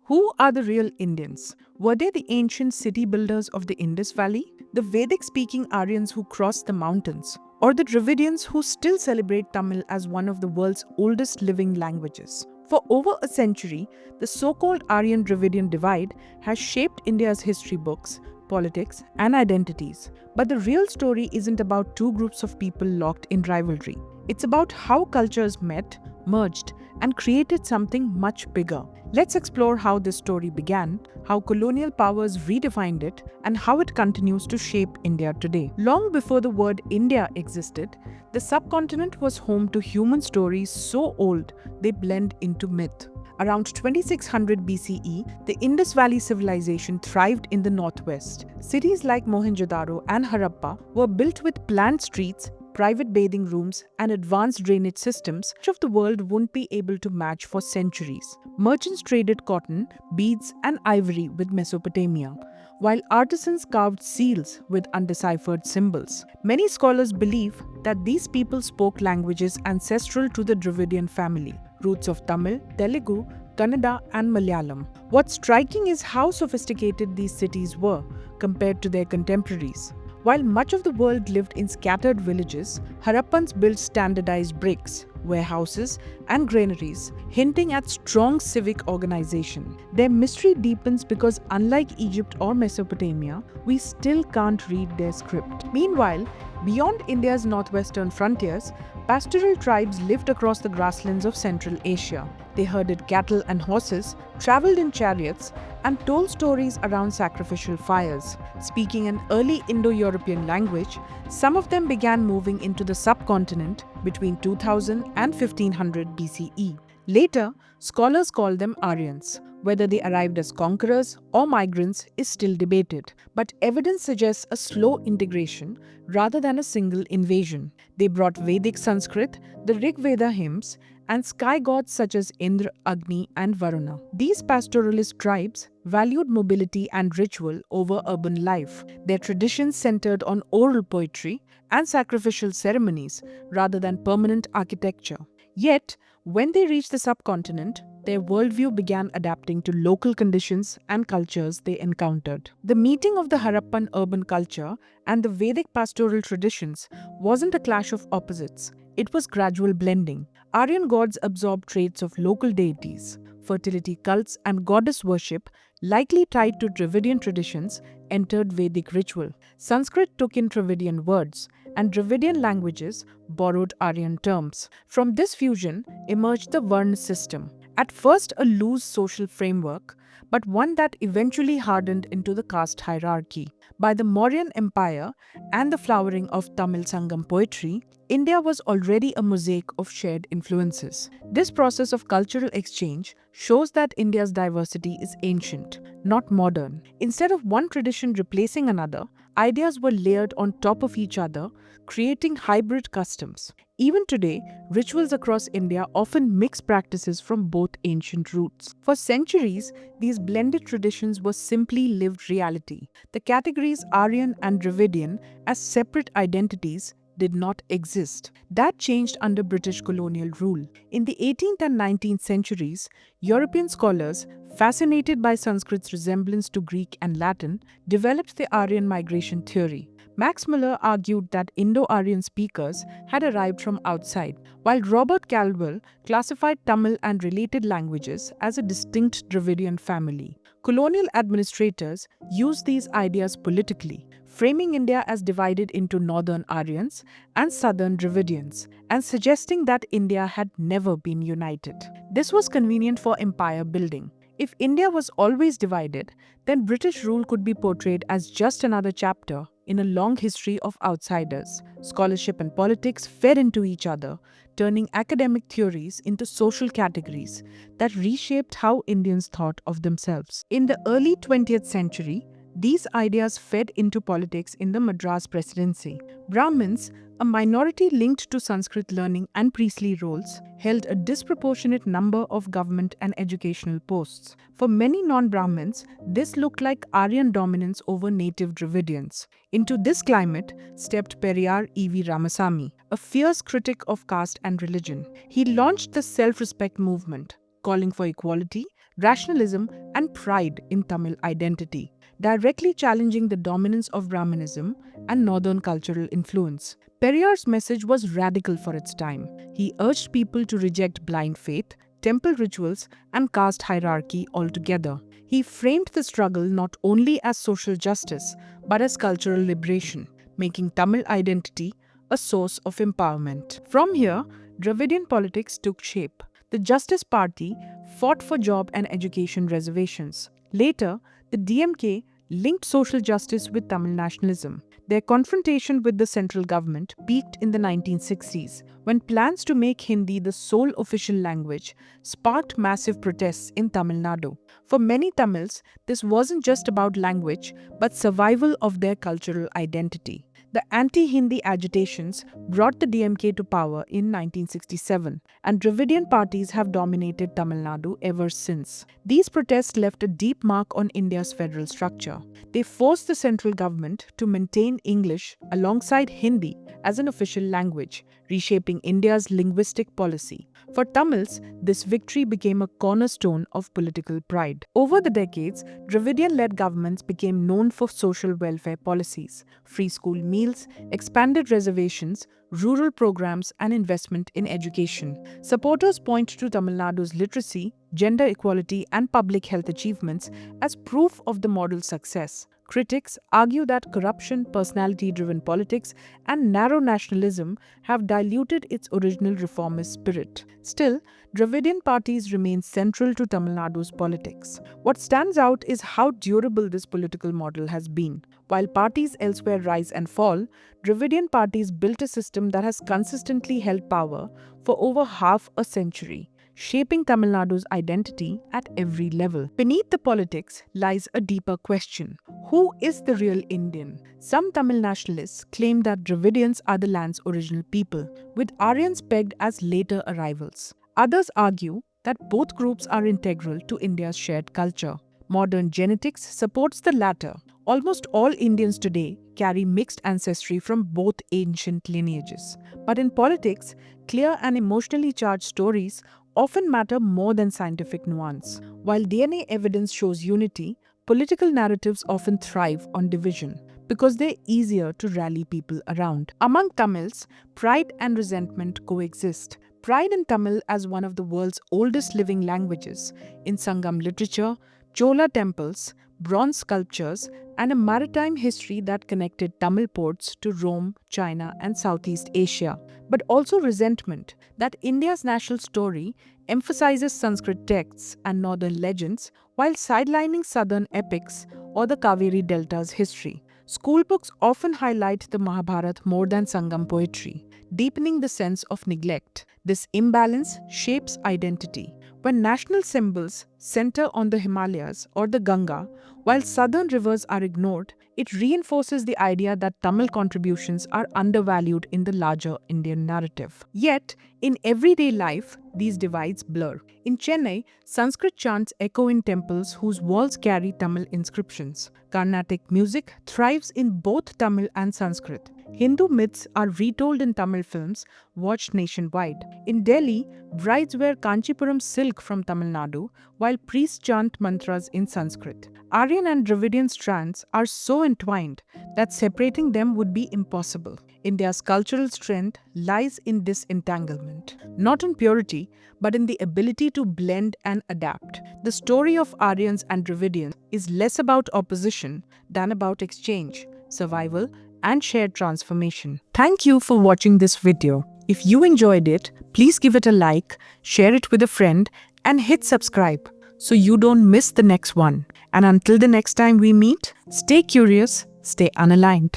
Who are the real Indians? Were they the ancient city builders of the Indus Valley? The Vedic-speaking Aryans who crossed the mountains? Or the Dravidians who still celebrate Tamil as one of the world's oldest living languages? For over a century, the so-called Aryan-Dravidian divide has shaped India's history books, politics, and identities. But the real story isn't about two groups of people locked in rivalry. It's about how cultures met, merged, and created something much bigger. Let's explore how this story began, how colonial powers redefined it, and how it continues to shape India today. Long before the word India existed, the subcontinent was home to human stories so old they blend into myth. Around 2600 BCE, the Indus Valley civilization thrived in the northwest. Cities like Mohenjo-daro and Harappa were built with planned streets, private bathing rooms, and advanced drainage systems much of the world wouldn't be able to match for centuries. Merchants traded cotton, beads, and ivory with Mesopotamia, while artisans carved seals with undeciphered symbols. Many scholars believe that these people spoke languages ancestral to the Dravidian family, roots of Tamil, Telugu, Kannada, and Malayalam. What's striking is how sophisticated these cities were compared to their contemporaries. While much of the world lived in scattered villages, Harappans built standardized bricks, warehouses, and granaries, hinting at strong civic organization. Their mystery deepens because, unlike Egypt or Mesopotamia, we still can't read their script. Meanwhile, beyond India's northwestern frontiers, pastoral tribes lived across the grasslands of Central Asia. They herded cattle and horses, traveled in chariots, and told stories around sacrificial fires. Speaking an early Indo-European language, some of them began moving into the subcontinent between 2000 and 1500 BCE. Later, scholars call them Aryans. Whether they arrived as conquerors or migrants is still debated, but evidence suggests a slow integration rather than a single invasion. They brought Vedic Sanskrit, the Rig Veda hymns, and sky gods such as Indra, Agni, and Varuna. These pastoralist tribes valued mobility and ritual over urban life. Their traditions centered on oral poetry and sacrificial ceremonies rather than permanent architecture. Yet, when they reached the subcontinent, their worldview began adapting to local conditions and cultures they encountered. The meeting of the Harappan urban culture and the Vedic pastoral traditions wasn't a clash of opposites. It was gradual blending. Aryan gods absorbed traits of local deities. Fertility cults and goddess worship, likely tied to Dravidian traditions, entered Vedic ritual. Sanskrit took in Dravidian words, and Dravidian languages borrowed Aryan terms. From this fusion emerged the Varna system, at first a loose social framework, but one that eventually hardened into the caste hierarchy. By the Mauryan Empire and the flowering of Tamil Sangam poetry, India was already a mosaic of shared influences. This process of cultural exchange shows that India's diversity is ancient, not modern. Instead of one tradition replacing another, ideas were layered on top of each other, creating hybrid customs. Even today, rituals across India often mix practices from both ancient roots. For centuries, these blended traditions were simply lived reality. The categories Aryan and Dravidian as separate identities did not exist. That changed under British colonial rule. In the 18th and 19th centuries, European scholars, fascinated by Sanskrit's resemblance to Greek and Latin, developed the Aryan migration theory. Max Muller argued that Indo-Aryan speakers had arrived from outside, while Robert Caldwell classified Tamil and related languages as a distinct Dravidian family. Colonial administrators used these ideas politically, framing India as divided into northern Aryans and southern Dravidians, and suggesting that India had never been united. This was convenient for empire building. If India was always divided, then British rule could be portrayed as just another chapter in a long history of outsiders. Scholarship and politics fed into each other, turning academic theories into social categories that reshaped how Indians thought of themselves. In the early 20th century, these ideas fed into politics in the Madras Presidency. Brahmins, a minority linked to Sanskrit learning and priestly roles, held a disproportionate number of government and educational posts. For many non-Brahmins, this looked like Aryan dominance over native Dravidians. Into this climate stepped Periyar E.V. Ramasamy, a fierce critic of caste and religion. He launched the self-respect movement, calling for equality, rationalism, and pride in Tamil identity, directly challenging the dominance of Brahmanism and northern cultural influence. Periyar's message was radical for its time. He urged people to reject blind faith, temple rituals, and caste hierarchy altogether. He framed the struggle not only as social justice but as cultural liberation, making Tamil identity a source of empowerment. From here, Dravidian politics took shape. The Justice Party fought for job and education reservations. Later, the DMK linked social justice with Tamil nationalism. Their confrontation with the central government peaked in the 1960s, when plans to make Hindi the sole official language sparked massive protests in Tamil Nadu. For many Tamils, this wasn't just about language, but survival of their cultural identity. The anti-Hindi agitations brought the DMK to power in 1967, and Dravidian parties have dominated Tamil Nadu ever since. These protests left a deep mark on India's federal structure. They forced the central government to maintain English alongside Hindi as an official language, reshaping India's linguistic policy. For Tamils, this victory became a cornerstone of political pride. Over the decades, Dravidian-led governments became known for social welfare policies, free school meals, expanded reservations, rural programs, and investment in education. Supporters point to Tamil Nadu's literacy, gender equality, and public health achievements as proof of the model's success. Critics argue that corruption, personality-driven politics, and narrow nationalism have diluted its original reformist spirit. Still, Dravidian parties remain central to Tamil Nadu's politics. What stands out is how durable this political model has been. While parties elsewhere rise and fall, Dravidian parties built a system that has consistently held power for over half a century, shaping Tamil Nadu's identity at every level. Beneath the politics lies a deeper question. Who is the real Indian? Some Tamil nationalists claim that Dravidians are the land's original people, with Aryans pegged as later arrivals. Others argue that both groups are integral to India's shared culture. Modern genetics supports the latter. Almost all Indians today carry mixed ancestry from both ancient lineages. But in politics, clear and emotionally charged stories often matter more than scientific nuance. While DNA evidence shows unity, political narratives often thrive on division because they're easier to rally people around. Among Tamils, pride and resentment coexist. Pride in Tamil as one of the world's oldest living languages, in Sangam literature, Chola temples, bronze sculptures, and a maritime history that connected Tamil ports to Rome, China, and Southeast Asia. But also resentment that India's national story emphasizes Sanskrit texts and northern legends while sidelining southern epics or the Kaveri Delta's history. Schoolbooks often highlight the Mahabharata more than Sangam poetry, deepening the sense of neglect. This imbalance shapes identity. When national symbols center on the Himalayas or the Ganga, while southern rivers are ignored, it reinforces the idea that Tamil contributions are undervalued in the larger Indian narrative. Yet, in everyday life, these divides blur. In Chennai, Sanskrit chants echo in temples whose walls carry Tamil inscriptions. Carnatic music thrives in both Tamil and Sanskrit. Hindu myths are retold in Tamil films watched nationwide. In Delhi, brides wear Kanchipuram silk from Tamil Nadu, while priests chant mantras in Sanskrit. Aryan and Dravidian strands are so entwined that separating them would be impossible. India's cultural strength lies in disentanglement, not in purity, but in the ability to blend and adapt. The story of Aryans and Dravidians is less about opposition than about exchange, survival, and shared transformation. Thank you for watching this video. If you enjoyed it, please give it a like, share it with a friend, and hit subscribe so you don't miss the next one. And until the next time we meet, stay curious, stay unaligned.